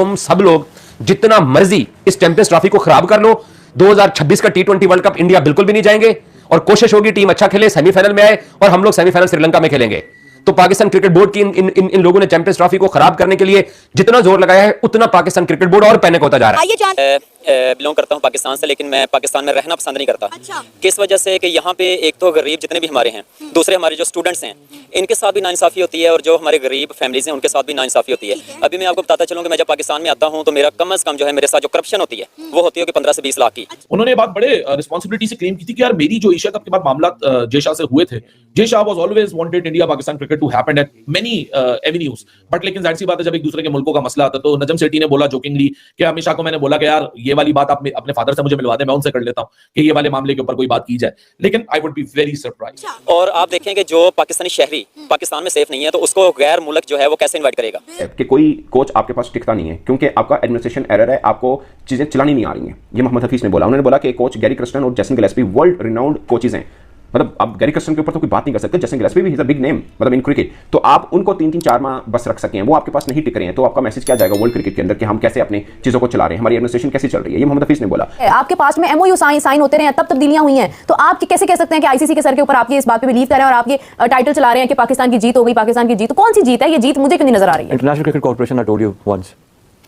तुम सब लोग जितना मर्जी इस चैंपियंस ट्रॉफी को खराब कर लो, 2026 का T20 वर्ल्ड कप इंडिया बिल्कुल भी नहीं जाएंगे और कोशिश होगी टीम अच्छा खेले, सेमीफाइनल में आए और हम लोग सेमीफाइनल श्रीलंका में खेलेंगे। तो पाकिस्तान क्रिकेट बोर्ड की इन लोगों ने चैंपियंस ट्रॉफी को खराब करने के लिए जितना जोर लगाया है, उतना पाकिस्तान क्रिकेट बोर्ड और पैनिक होता जा रहा है। बिलोंग करता हूं पाकिस्तान से, लेकिन मैं पाकिस्तान में रहना पसंद नहीं करता। अच्छा। किस वजह से कि यहाँ पे एक तो गरीब जितने भी हमारे हैं, दूसरे हमारे जो स्टूडेंट्स हैं, इनके साथ भी नाइंसाफी होती है और जो हमारे गरीब फैमिलीज हैं उनके साथ भी नाइंसाफी होती है। अभी मैं आपको बताता चलूँ कि मैं जब पाकिस्तान में आता हूँ तो मेरा कम अज कम जो है मेरे साथ जो करप्शन होती है वो होती है कि 15 से 20 लाख की। उन्होंने ये बात बड़े रिस्पॉन्सिबिलिटी से क्लेम की थी कि यार मेरी जो एशिया कप के बाद मामला जय शाह से हुए थे, Jay Shah was always wanted India Pakistan cricket to happen at many avenues, but लेकिन जाहिर सी बात है जब एक दूसरे के मुल्कों का मसला आता तो नजम सेठी ने बोला जोकिंगली कि अमित शाह को मैंने बोला कि यार ये वाली बात आप अपने फादर से मुझे मिलवा दें, मैं उनसे कर लेता हूं कि ये वाले मामले के ऊपर कोई बात की जाए, लेकिन I would be very surprised. और आप देखें कि जो पाकिस्तानी शहरी पाकिस्तान में सेफ नहीं है तो उसको गैर मुल्क जो है वो कैसे इन्वाइट करेगा कि कोई कोच आपके पास टिकता नहीं है क्योंकि आपका एडमिनिस्ट्रेशन एरर है, आपको चीजें चलानी नहीं आ रही हैं। ये मोहम्मद हफीज ने बोला, उन्होंने बोला कि कोच गैरी क्रिस्टन और Jason Gillespie world renowned coaches हैं, मतलब आप गैरी क्रिस्टन के ऊपर तो कोई बात नहीं कर सकते, जेसन गिलेस्पी भी इज अ बिग नेम मतलब इन क्रिकेट, तो आप उनको 3-4 माह बस रख सके हैं, वो आपके पास नहीं टिक रहे हैं, तो आपका मैसेज क्या जाएगा वर्ल्ड क्रिकेट के अंदर कि हम कैसे अपनी चीजों को चला रहे हैं, हमारी एडमिनिस्ट्रेशन कैसे चल रही है। ये मोहम्मद हफीज ने बोला। आपके पास में एमओयू साइन होते रहे हैं, तब तब्दीलियां हुई हैं, तो आप कैसे कह सकते हैं कि आईसीसी के सर के ऊपर आप ये इस बात पे बिलीव कर रहे हैं और आप ये टाइटल चला रहे हैं कि पाकिस्तान की जीत हो गई, पाकिस्तान की जीत, तो कौन सी जीत है? ये जीत मुझे क्यों नहीं नजर आ रही है? International cricket corporation, I told you once,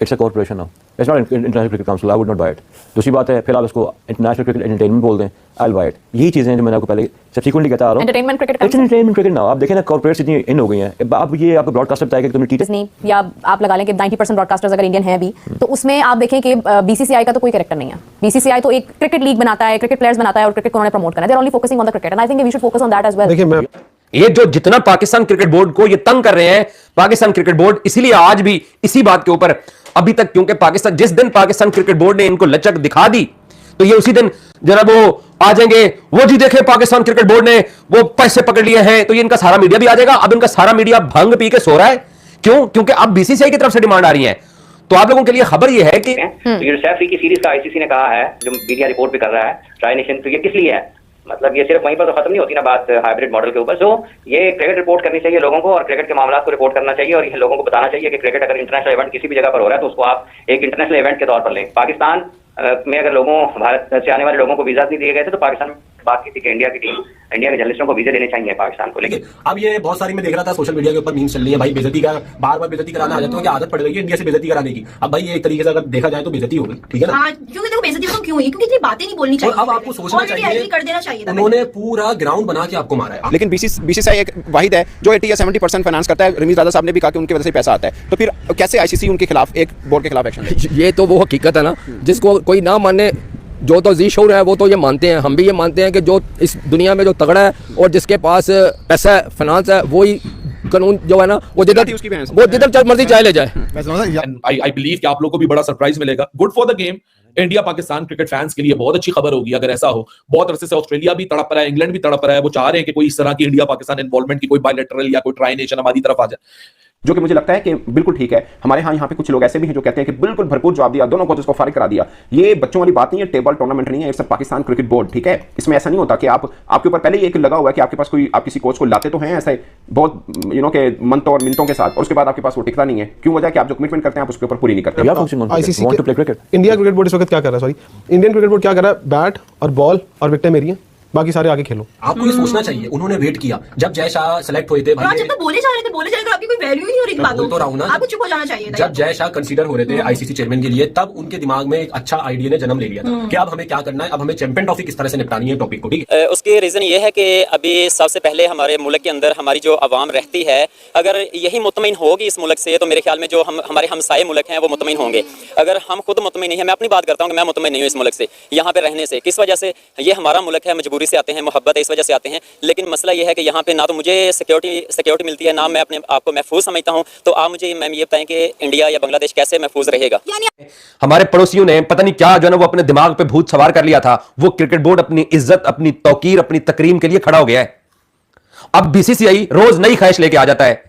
it's a corporation now, it's not international cricket council, I would not buy it. दूसरी बात है फिर आप इसको इंटरनेशनल क्रिकेट एंटरटेनमेंट बोल दें, आई विल बाय इट। यही चीजें हैं जो मैंने आपको पहले सब्सिक्वेंटली कहता आ रहा हूं। Entertainment cricket, entertainment cricket now आप देखें ना, कॉर्पोरेट्स इतनी इन हो गई हैं, अब ये आपको ब्रॉडकास्टर बताएगा कि तुमने टी नहीं, या आप लगा लें कि 90% ब्रॉडकास्टर्स अगर इंडियन हैं भी, तो उसमें आप देखें कि बीसीसीआई का तो कोई कैरेक्टर नहीं है। बीसीसीआई तो एक क्रिकेट लीग बनाता है, क्रिकेट प्लेयर्स बनाता है और क्रिकेट को उन्होंने प्रमोट करना है। They are only focusing on the cricket and I think we should focus on that as well. देखिए मैं ये जो जितना पाकिस्तान क्रिकेट बोर्ड को ये तंग कर रहे हैं, पाकिस्तान क्रिकेट बोर्ड इसीलिए आज भी इसी बात के ऊपर अभी तक, क्योंकि पाकिस्तान जिस दिन पाकिस्तान क्रिकेट बोर्ड ने इनको लचक दिखा दी तो ये उसी दिन जरा वो आ जाएंगे, वो जी देखे पाकिस्तान क्रिकेट बोर्ड ने वो पैसे पकड़ लिए हैं, तो ये इनका सारा मीडिया भी आ जाएगा। अब इनका सारा मीडिया भंग पी के सो रहा है, क्यों? क्योंकि अब बीसीसीआई की तरफ से डिमांड आ रही है। तो आप लोगों के लिए खबर ये है कि सैफ की सीरीज का आईसीसी ने कहा है, जो मीडिया रिपोर्ट भी कर रहा है ट्राई नेशन, तो ये किस लिए है? मतलब ये सिर्फ वहीं पर तो खत्म नहीं होती ना बात हाइब्रिड मॉडल के ऊपर। सो ये क्रिकेट रिपोर्ट करनी चाहिए लोगों को और क्रिकेट के मामलों को रिपोर्ट करना चाहिए और ये लोगों को बताना चाहिए कि क्रिकेट अगर इंटरनेशनल इवेंट किसी भी जगह पर हो रहा है तो उसको आप एक इंटरनेशनल इवेंट के तौर पर लें। पाकिस्तान में अगर भारत से आने वाले लोगों को वीजा नहीं दिए गए थे तो पाकिस्तान में बात की थी कि इंडिया की टीम, इंडिया के जर्नलिस्टों को वीजे देने चाहिए पाकिस्तान को। लेकिन अब ये बहुत सारी मैं देख रहा था सोशल मीडिया के ऊपर मीम्स चल रही है, भाई बेइज्जती का बार बार बेइज्जती कराना आ जाते हैं कि आदत पड़ गई है इंडिया से बेइज्जती कराने की। अब भाई ये एक तरीके से अगर देखा जाए तो बेइज्जती होगी, ठीक है ना? क्योंकि देखो बेइज्जती तो क्यों हुई? क्योंकि इतनी बातें नहीं बोलनी चाहिए। अब आपको सोचना चाहिए, कर देना चाहिए। उन्होंने पूरा ग्राउंड बना के आपको मारा है। लेकिन बीसीसीआई एक वाहिद है जो 80 या 70% फाइनेंस करता है। रमीज राजा साहब ने भी कहा कि उनकी वजह से पैसा आता है, तो फिर कैसे आईसीसी उनके खिलाफ, एक बोर्ड के खिलाफ एक्शन ले? ये तो वो हकीकत है ना, जिसको कोई ना माने, जो तो जी शोर है वो तो ये मानते हैं, हम भी ये मानते हैं कि जो इस दुनिया में जो तगड़ा है और जिसके पास पैसा है, फाइनेंस है, वही कानून जो है ना वो जिधर मर्जी चाहे ले जाए। आई बिलीव कि आप लोगों को भी बड़ा सरप्राइज मिलेगा। Good for the game, India Pakistan cricket fans के लिए बहुत अच्छी खबर होगी अगर ऐसा हो। बहुत अरसे से ऑस्ट्रेलिया भी तड़प रहा है, इंग्लैंड भी तड़प रहा है, वो चाह रहे हैं कि कोई इस तरह की इंडिया पाकिस्तान इन्वॉल्वमेंट की कोई बायलैटरल या कोई ट्राई नेशन हमारी तरफ आ जाए, जो कि मुझे लगता है कि बिल्कुल ठीक है। हमारे यहाँ पे कुछ लोग ऐसे भी हैं जो कहते हैं कि बिल्कुल भरपूर जवाब दिया, दोनों कोचेस को फारिग करा दिया। ये बच्चों वाली बात नहीं है, टेबल टूर्नामेंट नहीं है, इट्स पाकिस्तान क्रिकेट बोर्ड, ठीक है? इसमें ऐसा नहीं होता कि आपके ऊपर पहले ही एक लगा हुआ है कि आपके पास कोई, आप किसी कोच को लाते तो हैं ऐसे बहुत के मंतों और मिनटों के साथ, और उसके बाद आपके पास वो टिकता नहीं है। क्यों? वजह कि आप जो कमिटमेंट करते हैं आप उसके ऊपर पूरी नहीं करते। इंडिया क्रिकेट बोर्ड इस वक्त क्या कर रहा है, इंडियन क्रिकेट बोर्ड क्या कर रहा है? बैट और बॉल और विकेटें मेरी हैं, बाकी सारे आगे खेलो। आपको ये सोचना चाहिए, उन्होंने वेट किया जब जय शाह सेलेक्ट हुए थे। भाई जब तक बोले जा रहे थे आपकी कोई वैल्यू ही नहीं हो रही बातों तो रहा ना, आपको चुप हो जाना चाहिए था। जब जय शाह कंसीडर हो रहे थे आईसीसी चेयरमैन के लिए, तब उनके दिमाग में एक अच्छा आइडिया ने जन्म ले लिया था कि अब हमें क्या करना है, अब हमें चैंपियन ट्रॉफी किस तरह से निपटानी है टॉपिक को, ठीक है? उसकी रीजन ये है कि अभी सबसे पहले हमारे मुल्क के अंदर हमारी जो आवाम रहती है, अगर यही मुतमईन होगी इस मुल्क से, तो मेरे ख्याल में जो हमारे हमसाये मुल्क हैं वो मुतमईन होंगे। अगर हम खुद मुतमईन नहीं है, मैं अपनी बात करता हूँ कि मैं मुतमईन नहीं हूँ इस मुल्क से, यहाँ पे रहने से। किस वजह से? ये हमारा मुल्क है, मजबूरी से आते हैं, मोहब्बत इस वजह से आते हैं, लेकिन मसला यह है कि यहाँ पे ना तो मुझे सिक्योरिटी मिलती है, ना मैं अपने आप को महफूज समझता हूँ। तो आप मुझे मैम ये बताएं कि इंडिया या बांग्लादेश कैसे महफूज रहेगा? हमारे पड़ोसियों ने पता नहीं क्या जो है ना वो अपने दिमाग पे भूत सवार कर लिया था। वो क्रिकेट बोर्ड अपनी इज्जत, अपनी तौकीर, अपनी तकरीम के लिए खड़ा हो गया है। अब बीसीसीआई रोज नई ख्वाहिश लेके आ जाता है।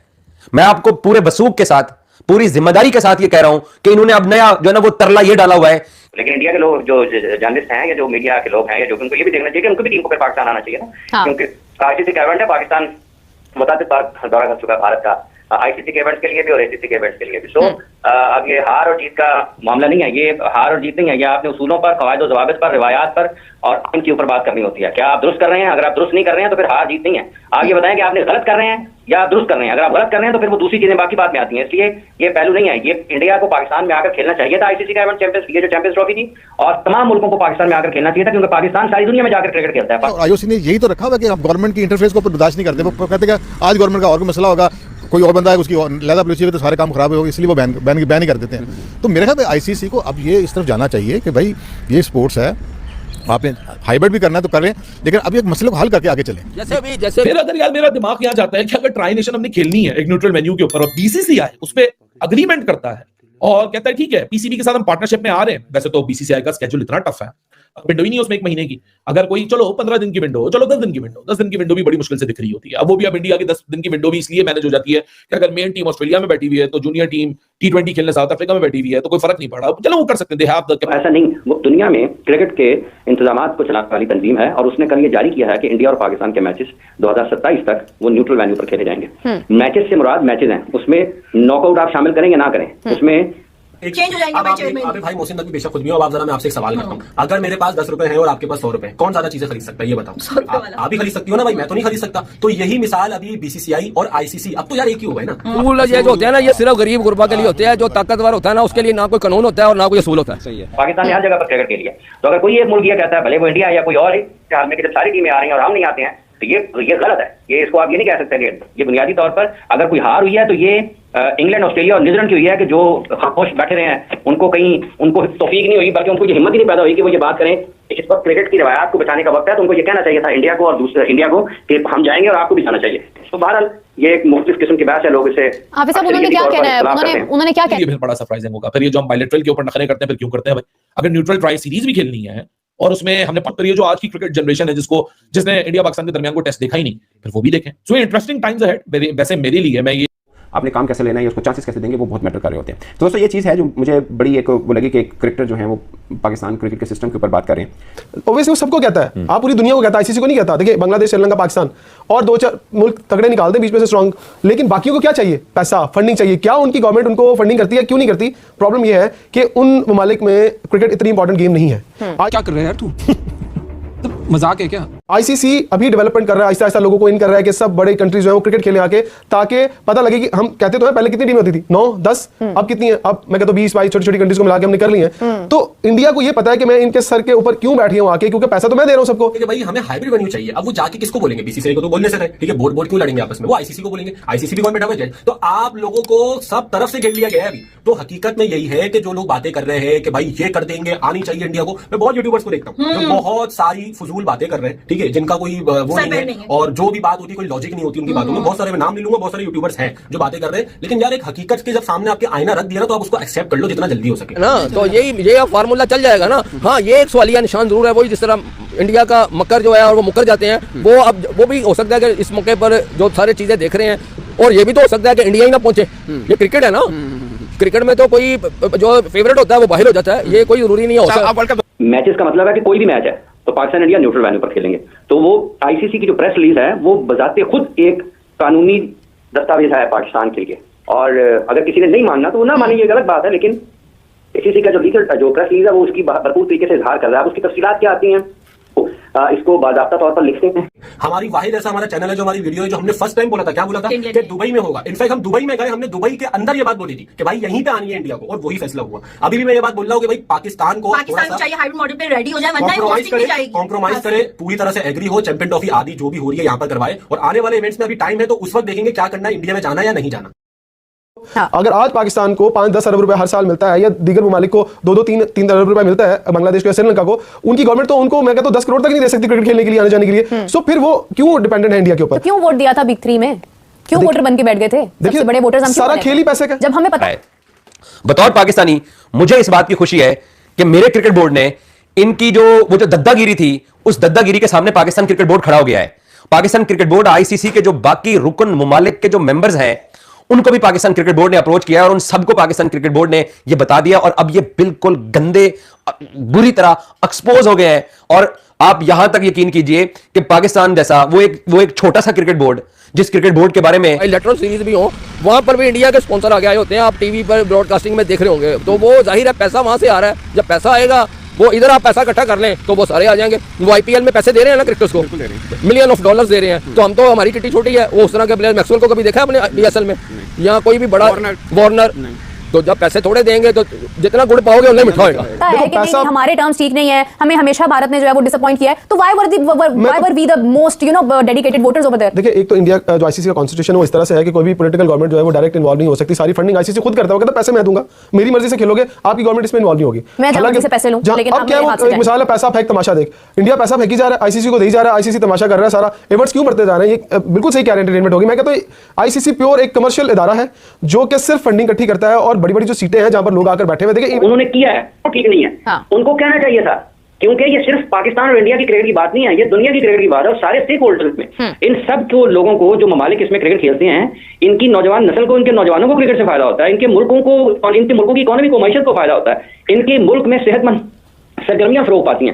मैं आपको पूरे वसूख के साथ, पूरी जिम्मेदारी के साथ ये कह रहा हूं कि इन्होंने अब नया जो है ना वो तरला ये डाला हुआ है। लेकिन इंडिया के लोग जो जर्नलिस्ट हैं या जो मीडिया के लोग हैं या जो, उनको ये भी देखना चाहिए कि उनको भी टीम को फिर पाकिस्तान आना चाहिए ना। क्योंकि आईसीसी का इवेंट है, पाकिस्तान मुताबिक बार दौरा कर चुका है भारत का, आईसीसी के इवेंट्स के लिए भी और एसीसी के इवेंट्स के लिए भी। सो अब ये हार और जीत का मामला नहीं है, ये हार और जीत नहीं है, ये आपने उसूलों पर, कवायद और ज़वाबित पर, रिवायात पर और आइन के ऊपर बात करनी होती है। क्या आप दुरुस्त कर रहे हैं? अगर आप दुरुस्त नहीं कर रहे हैं तो फिर हार जीत नहीं है। आप ये बताएं कि आपने गलत कर रहे हैं या आप दुरुस्त कर रहे हैं। अगर आप गलत कर रहे हैं तो फिर वो दूसरी चीजें बाकी बात में आती हैं। इसलिए ये पहलू नहीं है। ये इंडिया को पाकिस्तान में आकर खेलना चाहिए था आईसीसी का इवेंट, चैंपियंस, ये जो चैंपियंस ट्रॉफी थी, और तमाम मुल्कों को पाकिस्तान में आकर खेलना चाहिए था, क्योंकि पाकिस्तान सारी दुनिया में जाकर क्रिकेट खेलता है। आईओसी ने यही तो रखा हुआ कि आप गवर्नमेंट की इंटरफेस को बर्दाश्त नहीं करते। वो कहते हैं कि आज गवर्नमेंट का और कोई मसला होगा, कोई और बंदा है उसकी लहदा पॉलिसी तो सारे काम खराब होगा, इसलिए वो बैन ही कर देते हैं। तो मेरे ख्याल में आईसीसी को अब ये इस तरफ जाना चाहिए कि भाई ये स्पोर्ट्स है, आपने हाइब्रिड भी करना है तो करें, लेकिन अब एक मसले को हल करके आगे चलें। जैसे फिर अगर यार मेरा दिमाग यहाँ जाता है कि अगर ट्राई नेशन हमने खेलनी है एक न्यूट्रल वेन्यू के ऊपर और बीसीसीआई उस पर अग्रीमेंट करता है और कहता है ठीक है पीसीबी के साथ हम पार्टनरशिप में आ रहे हैं। वैसे तो बीसीसीआई का स्केड्यूल इतना टफ है, विंडो ही नहीं है उसमें 1 महीने की। अगर कोई चलो 15 दिन की विंडो, चलो 10 दिन की विंडो, 10 दिन की विंडो भी बड़ी मुश्किल से दिख रही होती है। अब वो भी अब इंडिया की 10 दिन की विंडो भी इसलिए मैनेज हो जाती है कि अगर मेन टीम ऑस्ट्रेलिया में बैठी हुई है तो जूनियर टीम T20 खेलने साउथ अफ्रीका में बैठी हुई है तो कोई फर्क नहीं पड़ा, चलो वो कर सकते हैं। ऐसा नहीं, वो दुनिया में क्रिकेट के इंतजाम को चलाने वाली तंजीम है और उसने कल ये जारी किया है कि इंडिया और पाकिस्तान के मैचेस 2027 तक वो न्यूट्रल वेन्यू पर खेले जाएंगे। मैचेस से मुराद मैचेस हैं, उसमें नॉकआउट आप शामिल करें या ना करें, उसमें चेंज हो जाएंगे भाई चेयरमैन। अभी भाई मोहसिन नकवी बेशक खुद भी हो, अब आप जरा मैं आपसे एक सवाल करता हूं, अगर मेरे पास 10 रुपए हैं और आपके पास 100 रुपए, कौन ज्यादा चीजें खरीद सकता है ये बताओ? आप भी खरीद सकती हो ना भाई, मैं तो नहीं खरीद सकता। तो यही मिसाल अभी बीसीसीआई और आईसीसी, अब तो यार एक ही हुआ है ना। रूल ये जो होते हैं ना, ये सिर्फ गरीब गुरबा के लिए होते हैं। जो ताकतवर होता है ना उसके लिए ना कोई कानून होता है और ना कोई असूल होता है। सही है, पाकिस्तान हर जगह पर क्रिकेट के लिए। तो अगर कोई एक मुल्क ये कहता है, भले वो इंडिया या कोई और हाल में, कि जब सारी टीमें आ रही हैं और हम नहीं आते हैं, तो ये गलत है। ये इसको आप ये नहीं कह सकते कि ये बुनियादी तौर पर अगर कोई हार हुई है तो ये इंग्लैंड, ऑस्ट्रेलिया और न्यूजीलैंड की हुई है कि जो खामोश बैठे रहे हैं, उनको तौफीक नहीं हुई, बल्कि उनको ये हिम्मत ही नहीं पैदा हुई कि वो ये बात करें। इस वक्त क्रिकेट की रवायत को बचाने का वक्त है, तो उनको ये कहना चाहिए था इंडिया को और दूसरे इंडिया को कि हम जाएंगे और आपको भी जाना चाहिए। तो बहरहाल ये एक मुख्तलिफ किस्म की बहस है, लोग इसे हाफिज साहब उन्होंने क्या कहना है, उन्होंने क्या कहना है? ये फिर बड़ा सरप्राइजिंग होगा। फिर ये जो हम बायलैटरल के ऊपर नखरे करते हैं, फिर क्यों करते हैं भाई? अगर न्यूट्रल ट्राई सीरीज भी खेलनी है और उसमें हमने बात करी है जो आज की क्रिकेट जनरेशन है जिसने इंडिया पाकिस्तान के दरमियान को टेस्ट देखा ही नहीं, फिर वो भी देखें। So interesting times ahead. वैसे मेरे लिए मैं ये आपने काम कैसे लेना है, उसको चांसेस कैसे देंगे, वो बहुत मैटर कर रहे होते हैं। तो दोस्तों ये चीज़ है जो मुझे बड़ी एक वो लगी कि एक क्रिकेटर जो है वो पाकिस्तान क्रिकेट के सिस्टम के ऊपर बात कर रहे हैं। ओवैसे वो सबको कहता है, आप पूरी दुनिया को कहता है, आईसीसी को नहीं कहता। देखिए बांग्लादेश, श्रीलंका, पाकिस्तान और 2-4 मुल्क तगड़े निकालते हैं बीच में से स्ट्रांग, लेकिन बाकियों को क्या चाहिए? पैसा, फंडिंग चाहिए। क्या उनकी गवर्नमेंट उनको फंडिंग करती है? क्यों नहीं करती? प्रॉब्लम यह है कि उन ममालिक में क्रिकेट इतनी इंपॉर्टेंट गेम नहीं है। क्या कर रहे हैं यार तू? मजाक है क्या? आईसीसी अभी डेवलपमेंट कर रहा है, आहिस्ता आहिस्ता लोगों को इन कर रहा है कि सब बड़े कंट्रीज जो है वो क्रिकेट खेले आके, ताकि पता लगे कि हम कहते तो हैं पहले कितनी टीम होती थी, 9, 10, अब कितनी है? अब मैं कहता हूं 20-22 छोटी छोटी कंट्रीज को मिला के हमने कर ली है। तो इंडिया को ये पता है कि मैं इनके सर के ऊपर क्यों बैठी हूं आके, क्योंकि पैसा तो मैं दे रहा हूं सबको। भाई हमें हाइब्रिड वेन्यू चाहिए। अब वो जाके किसको बोलेंगे? बीसीसीआई को तो बोलने से रहे, ठीक है, बोर्ड क्यों लड़ेंगे आपस में? वो आईसीसी को बोलेंगे, आईसीसी भी कौन बैठा हुआ है? तो आप लोगों को सब तरफ से घेर लिया गया है अभी। तो हकीकत में यही है कि जो लोग बातें कर रहे हैं कि भाई ये कर देंगे, आनी चाहिए इंडिया को, मैं बहुत यूट्यूबर्स को देखता हूं जो बहुत सारी फजूल बातें कर रहे हैं, ठीक है, जिनका कोई वो नहीं है और जो भी बात होती है कोई लॉजिक नहीं होती उनकी बातों में। बहुत सारे मैं नाम नहीं लूंगा, बहुत सारे यूट्यूबर्स हैं जो बातें कर रहे हैं, लेकिन यार एक हकीकत के जब सामने आपके आईना रख दिया ना, तो आप उसको एक्सेप्ट कर लो जितना जल्दी हो सके ना। तो ये फार्मूला चल जाएगा ना। हाँ, ये एक सवालिया निशान जरूर है, वही जिस तरह इंडिया का मकर जो है और वो मुकर जाते हैं, वो अब वो भी हो सकता है कि इस मौके पर जो सारी चीजें देख रहे हैं, और ये भी तो हो सकता है कि इंडिया ही ना पहुंचे। ये क्रिकेट है ना, क्रिकेट में तो कोई जो फेवरेट होता है वो बाहर हो जाता है, ये कोई जरूरी नहीं होता। मैचेस का मतलब है कि कोई भी मैच है तो पाकिस्तान इंडिया न्यूट्रल वेन्यू पर खेलेंगे। तो वो आईसीसी की जो प्रेस रिलीज है वो बजाते खुद एक कानूनी दस्तावेज है पाकिस्तान के लिए, और अगर किसी ने नहीं मानना तो वो ना माने, ये गलत बात है। लेकिन आईसीसी का जो लीगल जो प्रेस रिलीज है वो उसकी भरपूर तरीके से इजहार कर रहा है। उसकी तफसीलात क्या आती हैं इसको बाज़ाब्ता तौर पर लिखते हैं। हमारी वाहिद ऐसा हमारा चैनल है जो हमारी वीडियो है जो हमने फर्स्ट टाइम बोला था, क्या बोला था कि दुबई में होगा। इनफैक्ट हम दुबई में गए, हमने दुबई के अंदर ये बात बोली थी कि भाई यहीं पे आनी है इंडिया को, और वही फैसला हुआ। अभी भी मैं ये बात बोल रहा हूँ कि भाई पाकिस्तान को चाहिए हाइब्रिड मॉडल पे रेडी हो जाए, कॉम्प्रोमाइज करे, पूरी तरह से एग्री हो, चैंपियन ट्रॉफी आदि जो भी हो रही है यहाँ पर करवाए, और आने वाले इवेंट्स में अभी टाइम है, तो उस वक्त देखेंगे क्या करना है, इंडिया में जाना या नहीं जाना। हाँ। अगर आज पाकिस्तान को 5-10 अरब रुपए हर साल मिलता है, या दीगर ममालिक को 2-3 अरब रुपए मिलता है, बांग्लादेश को या श्रीलंका को, उनकी गवर्नमेंट तो उनको मैं कहता हूं 10 करोड़ तक नहीं दे सकती क्रिकेट खेलने के लिए, आने जाने के लिए। सो फिर वो क्यों डिपेंडेंट है इंडिया के ऊपर? तो क्यों वोट दिया था बिग 3 में? क्यों वोटर बन के बैठ गए थे? सबसे बड़े वोटर्स हम सारा खेल ही पैसे का। जब हमें पता है, बतौर पाकिस्तानी मुझे इस बात की खुशी है कि मेरे क्रिकेट बोर्ड ने इनकी वो जो दद्दागिरी थी, उस दद्दागिरी के सामने पाकिस्तान क्रिकेट बोर्ड खड़ा हो गया है। पाकिस्तान क्रिकेट बोर्ड आईसीसी के जो बाकी रुकन ममालिक के जो मेंबर्स हैं उनको भी पाकिस्तान क्रिकेट बोर्ड ने अप्रोच किया और उन सबको पाकिस्तान क्रिकेट बोर्ड ने यह बता दिया, और अब ये बिल्कुल गंदे बुरी तरह एक्सपोज हो गए हैं। और आप यहां तक यकीन कीजिए कि पाकिस्तान जैसा वो एक छोटा सा क्रिकेट बोर्ड, जिस क्रिकेट बोर्ड के बारे में इलेक्ट्रॉनिक सीरीज भी हो, वहां पर भी इंडिया के स्पॉन्सर आगे आए होते हैं। आप टीवी पर ब्रॉडकास्टिंग में देख रहे होंगे, तो वो जाहिर है पैसा वहां से आ रहा है। जब पैसा आएगा, वो इधर आप पैसा इकट्ठा कर लें तो वो सारे आ जाएंगे। वो आईपीएल में पैसे दे रहे हैं ना क्रिकेटर्स को, मिलियन ऑफ डॉलर्स दे रहे हैं। तो हम तो, हमारी किटी छोटी है। वो उस तरह के प्लेयर मैक्सवेल को कभी देखा है अपने बीएसएल में, या कोई भी बड़ा वार्नर? तो जब पैसे थोड़े देंगे तो जितना गुड़ पाओगे उतना मीठा होगा। है कि नहीं, हमारे टर्म्स ठीक नहीं है, हमें हमेशा भारत ने जो है वो डिसअपॉइंट किया है। तो why were we the most dedicated voters over there? देखिए, एक तो इंडिया जो आईसीसी का कॉन्स्टिट्यूशन वो इस तरह से है कि कोई भी पॉलिटिकल गवर्नमेंट जो है वो डायरेक्ट इन्वॉल्व नहीं हो सकती। सारी फंडिंग आईसीसी खुद करता है। वो कहता है पैसे मैं दूंगा, मेरी मर्जी से खेलोगे, आपकी गवर्नमेंट इसमें इन्वॉल्व नहीं होगी। मैं जल्दी से पैसे लूं, लेकिन अब क्या वो एक मिसाल है, पैसा फेंक तमाशा देख। इंडिया पैसा फेंकी जा रहा है, आईसीसी को दे जा रहा है, आईसीसी तमाशा कर रहा है सारा। एवर्ट्स क्यों बढ़ते जा रहे हैं? ये बिल्कुल सही कह रहे हैं, एंटरटेनमेंट होगी। मैं कहता हूं आईसीसी प्योर एक कमर्शियल इदारा है जो कि सिर्फ फंडिंग इकट्ठी करता है, और बड़ी बड़ी जो सीटें हैं जहां पर लोग आकर बैठे हुए। देखिए, उन्होंने किया है वो ठीक नहीं है। हाँ। उनको कहना चाहिए था, क्योंकि ये सिर्फ पाकिस्तान और इंडिया की क्रिकेट की बात नहीं है, ये दुनिया की क्रिकेट की बात है। और सारे स्टेक होल्डर्स में इन सब को लोगों को, जो ममालिक इसमें क्रिकेट खेलते हैं, इनकी नौजवान नस्ल को, इनके नौजवानों को क्रिकेट से फायदा होता है, इनके मुल्कों को और इनके मुल्कों की इकोनॉमी को, मैशत को फायदा होता है, इनके मुल्क में सेहतमंद सरगर्मियां फरोग पाती हैं।